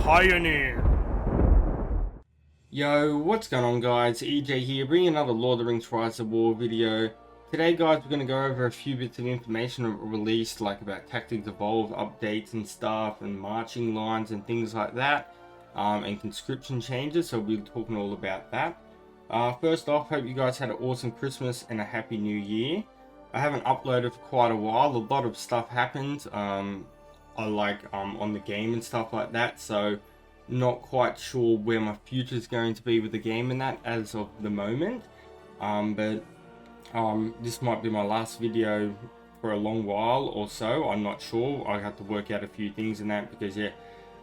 Pioneer. Yo, what's going on guys? EJ here, bringing another Lord of the Rings Rise of War video. Today guys, we're going to go over a few bits of information released, like about Tactics Evolve updates and stuff, and marching lines and things like that, and conscription changes, so we'll be talking all about that. First off, hope you guys had an awesome Christmas and a happy new year. I haven't uploaded for quite a while, a lot of stuff happened, on the game and stuff like that, so not quite sure where my future is going to be with the game and that as of the moment, but this might be my last video for a long while or so. I'm not sure. I have to work out a few things in that because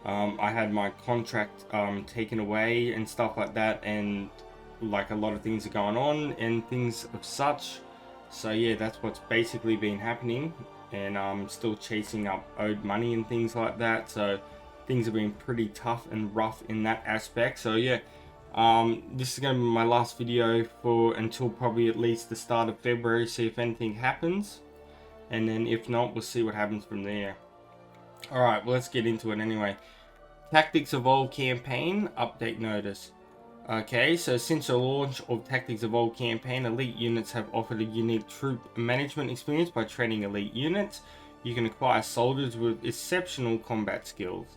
I had my contract taken away and stuff like that, and like a lot of things are going on and things of such. So yeah, that's what's basically been happening, and I'm still chasing up owed money and things like that, so things have been pretty tough and rough in that aspect. So yeah, this is going to be my last video for until probably at least the start of February, see if anything happens, and then if not, we'll see what happens from there. Alright, well, let's get into it anyway. Tactics Evolve campaign update notice. Okay, so since the launch of Tactics Evolve campaign, elite units have offered a unique troop management experience by training elite units. You can acquire soldiers with exceptional combat skills.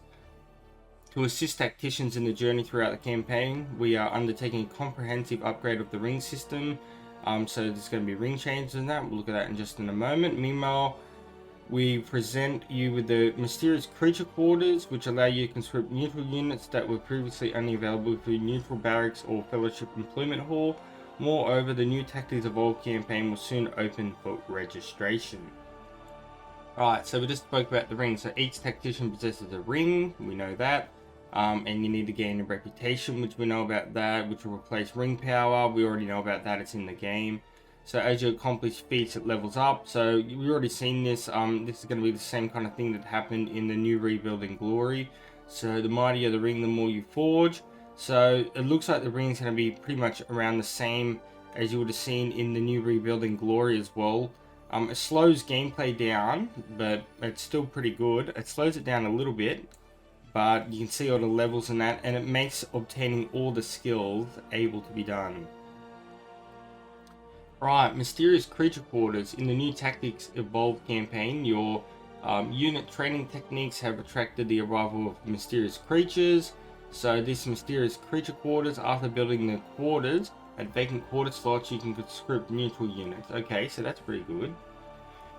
To assist tacticians in the journey throughout the campaign, we are undertaking a comprehensive upgrade of the ring system. So there's going to be ring changes and that. We'll look at that in just in a moment. Meanwhile, we present you with the mysterious creature quarters, which allow you to conscript neutral units that were previously only available through neutral barracks or fellowship employment hall. Moreover, the new Tactics Evolve campaign will soon open for registration. Alright, so we just spoke about the ring. So each tactician possesses a ring, we know that. And you need to gain a reputation, which we know about that, which will replace ring power. We already know about that, it's in the game. So as you accomplish feats, it levels up. So we've already seen this. This is going to be the same kind of thing that happened in the new Rebuilding Glory. So the mightier the ring, the more you forge. So it looks like the ring is going to be pretty much around the same as you would have seen in the new Rebuilding Glory as well. It slows gameplay down, but it's still pretty good. It slows it down a little bit, but you can see all the levels in that, and it makes obtaining all the skills able to be done. Right, mysterious creature quarters. In the new Tactics Evolve campaign, your unit training techniques have attracted the arrival of mysterious creatures. So this mysterious creature quarters, after building the quarters at vacant quarter slots, you can conscript neutral units. Okay, so that's pretty good.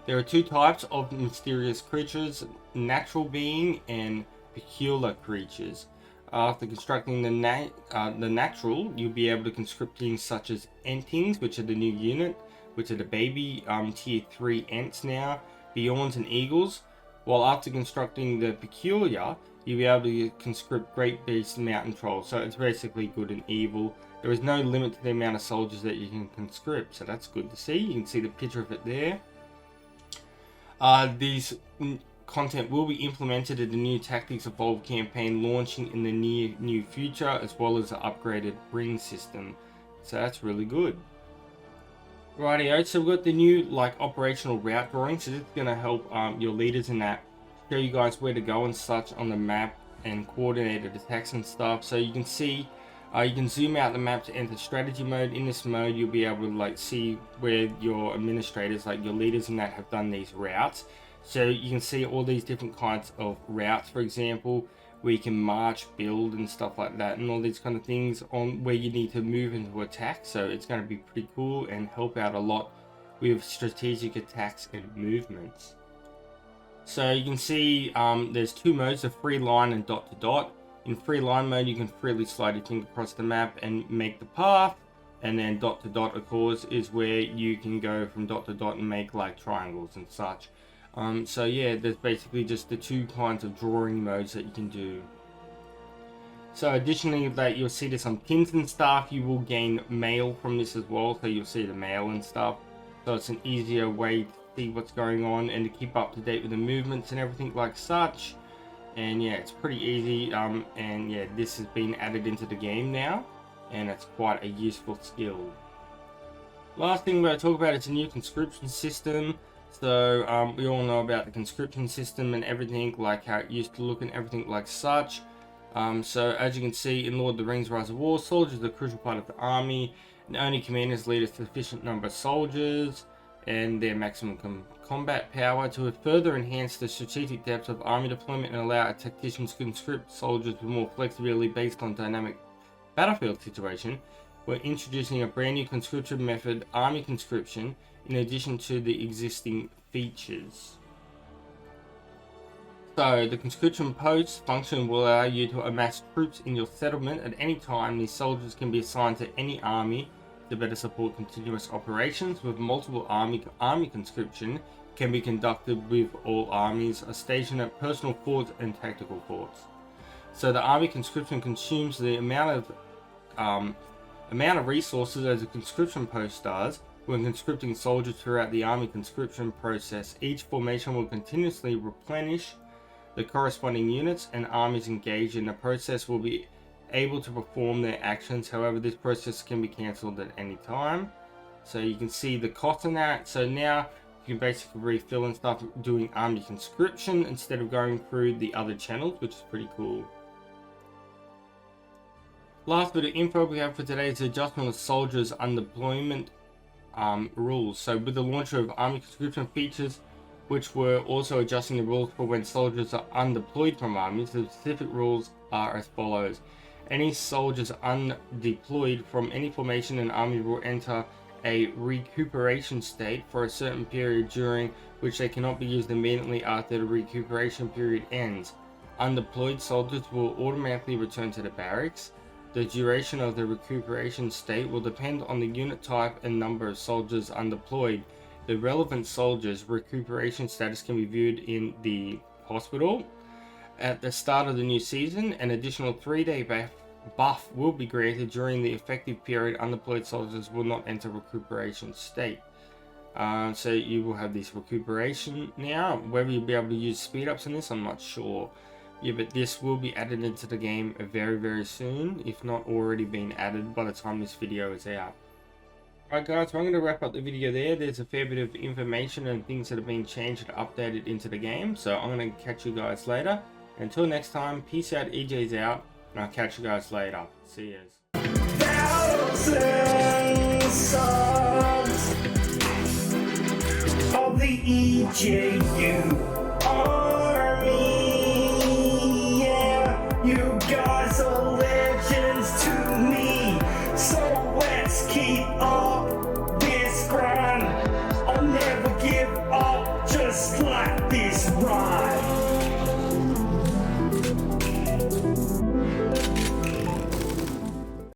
There are two types of mysterious creatures: natural being and peculiar creatures. After constructing the natural, you'll be able to conscript things such as Entings, which are the new unit, which are the baby tier 3 Ents now, Bjorns and Eagles. While after constructing the peculiar, you'll be able to conscript Great Beast Mountain Trolls. So it's basically good and evil. There is no limit to the amount of soldiers that you can conscript, so that's good to see. You can see the picture of it there. These content will be implemented in the new Tactics Evolve campaign launching in the near future, as well as the upgraded ring system. So that's really good. Rightio, so we've got the new operational route drawing. So this is going to help your leaders in that, show you guys where to go and such on the map, and coordinated attacks and stuff. So you can see, you can zoom out the map to enter strategy mode. In this mode, you'll be able to see where your administrators, your leaders in that, have done these routes. So you can see all these different kinds of routes, for example, where you can march, build and stuff like that, and all these kind of things on where you need to move into attack. So it's going to be pretty cool and help out a lot with strategic attacks and movements. So you can see there's two modes, the free line and dot to dot. In free line mode, you can freely slide your finger across the map and make the path. And then dot to dot, of course, is where you can go from dot to dot and make triangles and such. So yeah, there's basically just the two kinds of drawing modes that you can do. So additionally, you'll see this on pins and stuff. You will gain mail from this as well, so you'll see the mail and stuff. So it's an easier way to see what's going on and to keep up to date with the movements and everything like such. And yeah, it's pretty easy. And yeah, this has been added into the game now, and it's quite a useful skill. Last thing we're going to talk about is a new conscription system. So we all know about the conscription system and everything, like how it used to look and everything like such. So as you can see in Lord of the Rings Rise of War, soldiers are a crucial part of the army, and only commanders lead a sufficient number of soldiers and their maximum combat power to further enhance the strategic depth of army deployment and allow tacticians to conscript soldiers with more flexibility based on dynamic battlefield situation. We're introducing a brand new conscription method, army conscription, in addition to the existing features. So the conscription post function will allow you to amass troops in your settlement at any time. These soldiers can be assigned to any army to better support continuous operations. With multiple army conscription can be conducted with all armies are stationed at personal forts and tactical forts. So the army conscription consumes the amount of resources as a conscription post does. When conscripting soldiers throughout the army conscription process, each formation will continuously replenish the corresponding units and armies engaged in the process will be able to perform their actions. However, this process can be cancelled at any time. So you can see the cost in that. So now you can basically refill and start doing army conscription instead of going through the other channels, which is pretty cool. Last bit of info we have for today is the adjustment of soldiers undeployment rules. So with the launch of army conscription features, which were also adjusting the rules for when soldiers are undeployed from armies, the specific rules are as follows. Any soldiers undeployed from any formation in army will enter a recuperation state for a certain period during which they cannot be used immediately after the recuperation period ends. Undeployed soldiers will automatically return to the barracks. The duration of the recuperation state will depend on the unit type and number of soldiers undeployed. The relevant soldiers' recuperation status can be viewed in the hospital. At the start of the new season, an additional 3-day buff will be granted during the effective period. Undeployed soldiers will not enter recuperation state. So you will have this recuperation now. Whether you'll be able to use speed ups in this, I'm not sure. Yeah, but this will be added into the game very, very soon, if not already been added by the time this video is out. Alright guys, so I'm going to wrap up the video there. There's a fair bit of information and things that have been changed and updated into the game. So I'm going to catch you guys later. Until next time, peace out, EJ's out, and I'll catch you guys later. See yous. Thousands of the EJU.